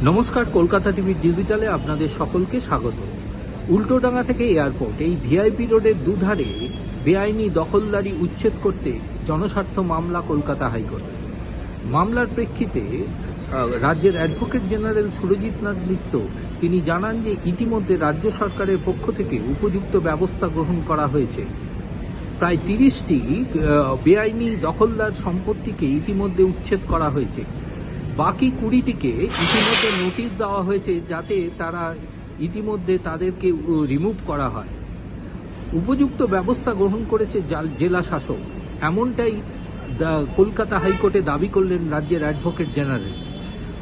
নমস্কার, কলকাতা টিভি ডিজিটালে আপনাদের সকলকে স্বাগত। উল্টোডাঙ্গা থেকে এয়ারপোর্ট এই ভিআইপি রোডের দুধারে বেআইনি দখলদারি উচ্ছেদ করতে জনস্বার্থ মামলা কলকাতা হাইকোর্টে। মামলার প্রেক্ষিতে রাজ্যের অ্যাডভোকেট জেনারেল সুরজিৎ নাথ মিত্র তিনি জানান যে ইতিমধ্যে রাজ্য সরকারের পক্ষ থেকে উপযুক্ত ব্যবস্থা গ্রহণ করা হয়েছে। প্রায় 30টি বেআইনি দখলদার সম্পত্তিকে ইতিমধ্যে উচ্ছেদ করা হয়েছে। বাকি 20টিকে ইতিমধ্যে নোটিশ দেওয়া হয়েছে যাতে তারা ইতিমধ্যে তাদেরকে রিমুভ করা হয়। উপযুক্ত ব্যবস্থা গ্রহণ করেছে জেলা শাসক, এমনটাই কলকাতা হাইকোর্টে দাবি করলেন রাজ্যের অ্যাডভোকেট জেনারেল।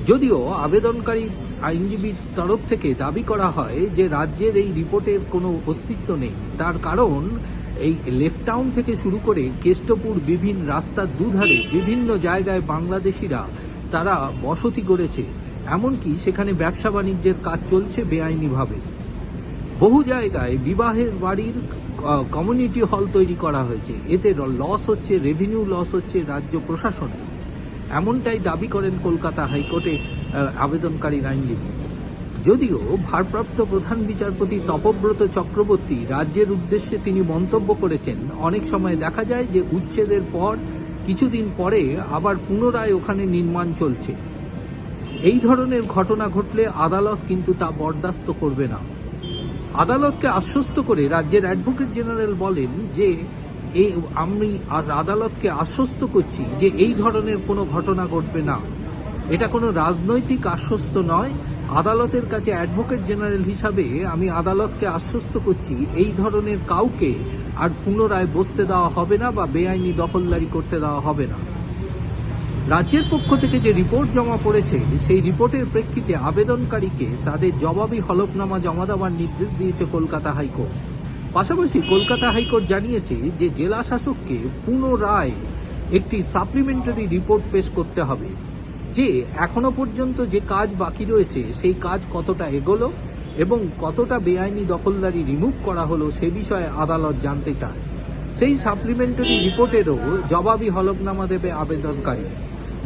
যদিও আবেদনকারী আইনজীবীর তরফ থেকে দাবি করা হয় যে রাজ্যের এই রিপোর্টের কোনো অস্তিত্ব নেই, তার কারণ এই লেক টাউন থেকে শুরু করে কেষ্টপুর বিভিন্ন রাস্তার দুধারে বিভিন্ন জায়গায় বাংলাদেশিরা তারা বসতি করেছে, এমনকি সেখানে ব্যবসা বাণিজ্যের কাজ চলছে বেআইনিভাবে। বহু জায়গায় বিবাহের বাড়ির কমিউনিটি হল তৈরি করা হয়েছে, এতে লস হচ্ছে, রেভিনিউ লস হচ্ছে রাজ্য প্রশাসনের, এমনটাই দাবি করেন কলকাতা হাইকোর্টে আবেদনকারী আইনজীবী। যদিও ভারপ্রাপ্ত প্রধান বিচারপতি তপব্রত চক্রবর্তী রাজ্যের উদ্দেশ্যে তিনি মন্তব্য করেছেন, অনেক সময় দেখা যায় যে উচ্ছেদের পর কিছুদিন পরে আবার পুনরায় ওখানে নির্মাণ চলছে। এই ধরনের ঘটনা ঘটলে আদালত কিন্তু তা বরদাস্ত করবে না। আদালতকে আশ্বস্ত করে রাজ্যের অ্যাডভোকেট জেনারেল বলেন যে আমি আদালতকে আশ্বস্ত করছি যে এই ধরনের কোনো ঘটনা ঘটবে না। এটা কোনো রাজনৈতিক আশ্বস্ত নয়। আদালতের কাছে অ্যাডভোকেট জেনারেল হিসাবে আমি আদালতকে আশ্বস্ত করছি এই ধরনের কাউকে আর পুনরায় বসতে দেওয়া হবে না বা বেআইনি দখলদারি করতে দেওয়া হবে না। রাজ্যের পক্ষ থেকে যে রিপোর্ট জমা পড়েছে সেই রিপোর্টের প্রেক্ষিতে আবেদনকারীকে তাদের জবাবি হলফনামা জমা দেওয়ার নির্দেশ দিয়েছে কলকাতা হাইকোর্ট। পাশাপাশি কলকাতা হাইকোর্ট জানিয়েছে যে জেলা শাসককে পুনরায় একটি সাপ্লিমেন্টারি রিপোর্ট পেশ করতে হবে যে এখনো পর্যন্ত যে কাজ বাকি রয়েছে সেই কাজ কতটা এগোলো এবং কতটা বেআইনি দখলদারি রিমুভ করা হলো সে বিষয়ে আদালত জানতে চায়। সেই সাপ্লিমেন্টারি রিপোর্টেরও জবাবি হলফনামা দেবে আবেদনকারী।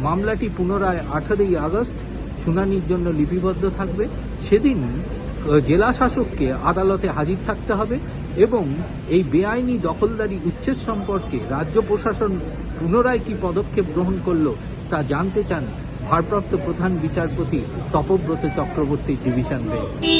মামলাটি পুনরায় 18ই আগস্ট শুনানির জন্য লিপিবদ্ধ থাকবে। সেদিন জেলা শাসককে আদালতে হাজির থাকতে হবে এবং এই বেআইনি দখলদারি উচ্ছেদ সম্পর্কে রাজ্য প্রশাসন পুনরায় কি পদক্ষেপ গ্রহণ করলো তা জানতে চান ভারপ্রাপ্ত প্রধান বিচারপতি তপব্রত চক্রবর্তী ডিভিশন বেঞ্চ।